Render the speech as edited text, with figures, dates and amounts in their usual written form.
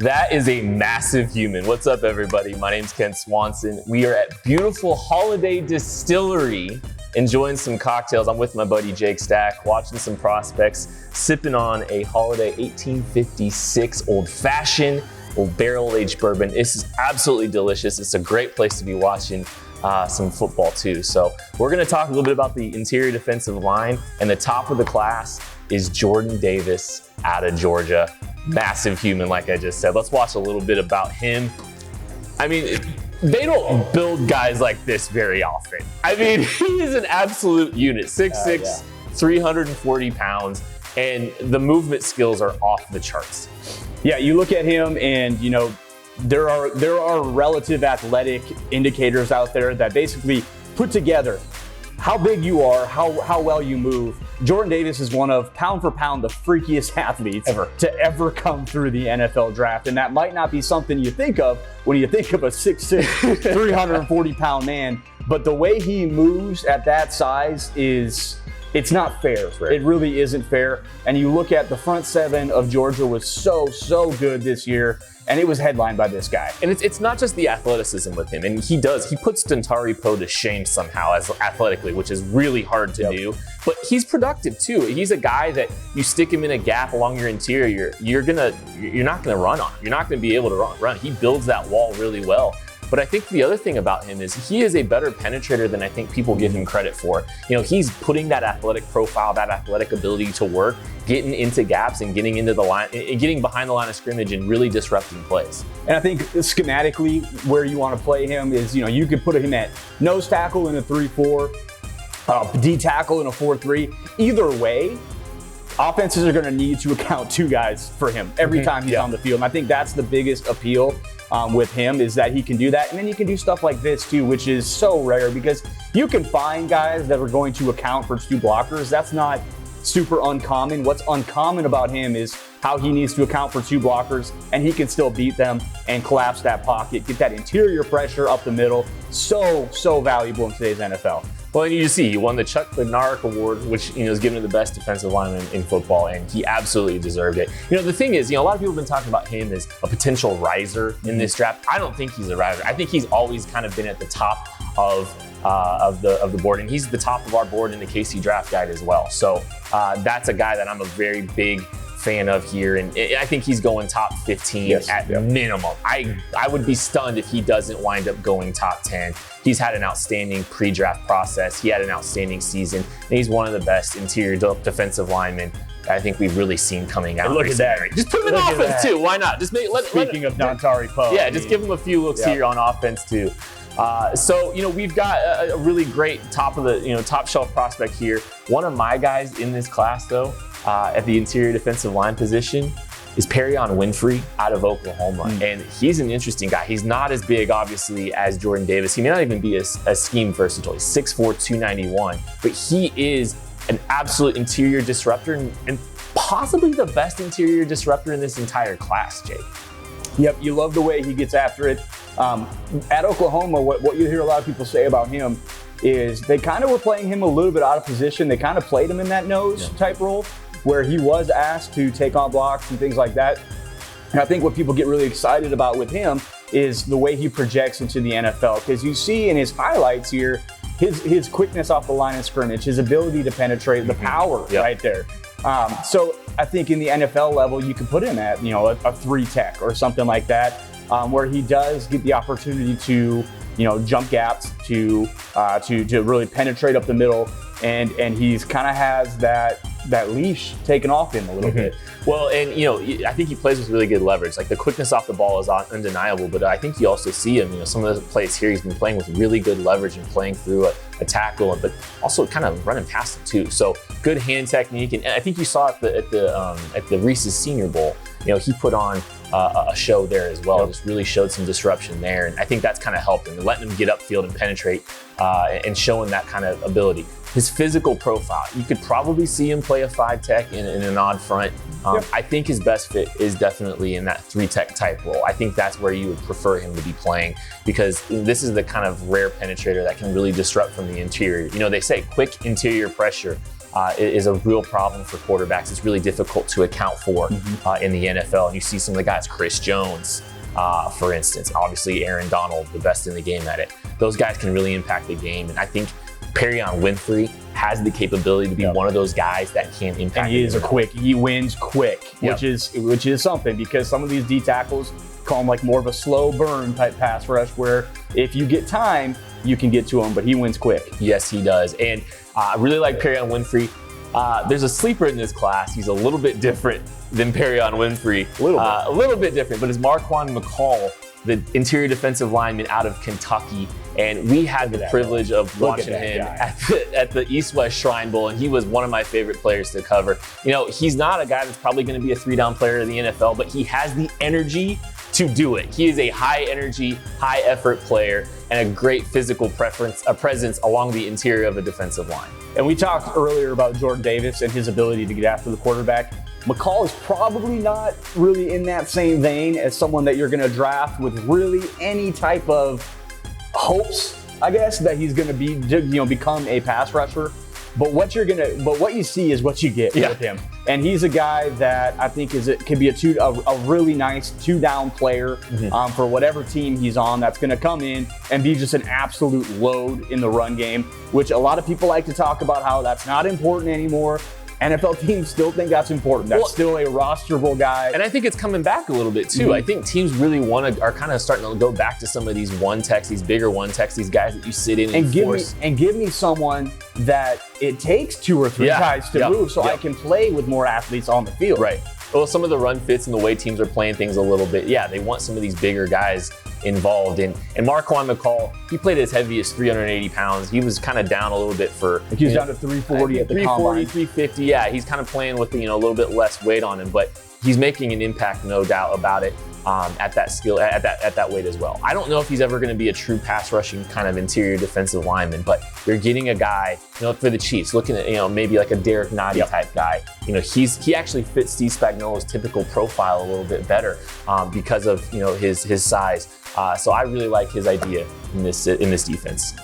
That is a massive human. What's up, everybody? My name's Ken Swanson. We are at beautiful Holladay Distillery, enjoying some cocktails. I'm with my buddy Jake Stack, watching some prospects, sipping on a Holladay 1856 old-fashioned, old barrel-aged bourbon. This is absolutely delicious. It's a great place to be watching some football too. So we're gonna talk a little bit about the interior defensive line, and the top of the class is Jordan Davis out of Georgia. Massive human, like I just said. Let's watch a little bit about him. I mean, they don't build guys like this very often. I mean, he is an absolute unit, 6'6", 340 pounds, and the movement skills are off the charts. Yeah, you look at him and, you know, there are relative athletic indicators out there that basically put together how big you are, how well you move. Jordan Davis is one of, pound for pound, the freakiest athletes to ever come through the NFL draft. And that might not be something you think of when you think of a 6'6", 340-pound man. But the way he moves at that size it's not fair. It really isn't fair. And you look at the front seven of Georgia was so good this year. And it was headlined by this guy. And it's not just the athleticism with him. And he puts Dontari Poe to shame somehow as athletically, which is really hard to do. But he's productive too. He's a guy that you stick him in a gap along your interior, you're not gonna run on him. You're not gonna be able to run. He builds that wall really well. But I think the other thing about him is he is a better penetrator than I think people give him credit for. You know, he's putting that athletic profile, that athletic ability to work, getting into gaps and getting into the line, and getting behind the line of scrimmage and really disrupting plays. And I think schematically where you want to play him is, you know, you could put him at nose tackle in a 3-4, D tackle in a 4-3. Either way, offenses are going to need to account two guys for him every time he's on the field. And I think that's the biggest appeal with him, is that he can do that. And then you can do stuff like this too, which is so rare, because you can find guys that are going to account for two blockers. That's not super uncommon. What's uncommon about him is how he needs to account for two blockers, and he can still beat them and collapse that pocket, get that interior pressure up the middle. So valuable in today's NFL. Well, and you see, he won the Chuck Bednarik Award, which, you know, is given to the best defensive lineman in football, and he absolutely deserved it. You know, the thing is, you know, a lot of people have been talking about him as a potential riser in this draft. I don't think he's a riser. I think he's always kind of been at the top of the board, and he's at the top of our board in the KC Draft Guide as well. So that's a guy that I'm a very big fan of here, and I think he's going top 15 at minimum. I would be stunned if he doesn't wind up going top 10. He's had an outstanding pre-draft process. He had an outstanding season, and he's one of the best interior defensive linemen I think we've really seen coming out. Look at that. Just put him in offense too. Why not? Just Speaking of Dontari Poe. Yeah, just give him a few looks here on offense too. So, you know, we've got a really great top shelf prospect here. One of my guys in this class, though, at the interior defensive line position, is Perrion Winfrey out of Oklahoma. And he's an interesting guy. He's not as big, obviously, as Jordan Davis. He may not even be as scheme versatile. He's 6'4", 291, but he is an absolute interior disruptor, and possibly the best interior disruptor in this entire class, Jake. Yep, you love the way he gets after it. At Oklahoma, what you hear a lot of people say about him is they kind of were playing him a little bit out of position. They kind of played him in that nose type role, where he was asked to take on blocks and things like that. And I think what people get really excited about with him is the way he projects into the NFL, because you see in his highlights here, his quickness off the line of scrimmage, his ability to penetrate, the power right there. So I think in the NFL level, you can put him at, you know, a 3 tech or something like that, where he does get the opportunity to, you know, jump gaps, to really penetrate up the middle, and he's kind of has that leash taken off him a little bit. Well, and you know, I think he plays with really good leverage. Like, the quickness off the ball is undeniable, but I think you also see him, you know, some of the plays here, he's been playing with really good leverage and playing through a tackle, but also kind of running past it too. So good hand technique, and I think you saw at the Reese's Senior Bowl, you know, he put on a show there as well. Just really showed some disruption there, and I think that's kind of helped him, letting him get upfield and penetrate, and showing that kind of ability. His physical profile, you could probably see him play a 5 tech in an odd front. I think his best fit is definitely in that 3 tech type role. I think that's where you would prefer him to be playing, because this is the kind of rare penetrator that can really disrupt from the interior. You know, they say quick interior pressure is a real problem for quarterbacks. It's really difficult to account for in the NFL. And you see some of the guys, Chris Jones, for instance, obviously Aaron Donald, the best in the game at it. Those guys can really impact the game. And I think Perrion Winfrey has the capability to be one of those guys that can impact. And he wins quick, which is something, because some of these D tackles call him like more of a slow burn type pass rush, where if you get time, you can get to him, but he wins quick. Yes, he does. And I really like Perrion Winfrey. There's a sleeper in this class. He's a little bit different than Perrion Winfrey. A little bit different, but it's Marquan McCall, the interior defensive lineman out of Kentucky. And we had the privilege of watching him at the East-West Shrine Bowl, and he was one of my favorite players to cover. You know, he's not a guy that's probably going to be a 3-down player in the NFL, but he has the energy to do it. He is a high-energy, high-effort player and a great physical presence along the interior of the defensive line. And we talked earlier about Jordan Davis and his ability to get after the quarterback. McCall is probably not really in that same vein as someone that you're going to draft with really any type of hopes, I guess, that he's going to be, become a pass rusher. But what you see is what you get with him. And he's a guy that I think could be a really nice 2-down player for whatever team he's on, that's going to come in and be just an absolute load in the run game, which a lot of people like to talk about how that's not important anymore. NFL teams still think that's important. That's still a rosterable guy. And I think it's coming back a little bit too. I think teams really are kind of starting to go back to some of these one-techs, these bigger one-techs, these guys that you sit in and force. Give me someone that it takes 2 or 3 guys to move, so I can play with more athletes on the field. Right. Well, some of the run fits and the way teams are playing things a little bit, they want some of these bigger guys involved. And Marquan McCall, he played as heavy as 380 pounds. He was kind of down a little bit he was down to 340 at the combine. 350, he's kind of playing with a little bit less weight on him, but he's making an impact, no doubt about it. At that skill, at that weight as well. I don't know if he's ever going to be a true pass rushing kind of interior defensive lineman, but you're getting a guy, for the Chiefs, looking at maybe like a Derek Nottie type guy. He actually fits Steve Spagnuolo's typical profile a little bit better because of his size. So I really like his idea in this defense.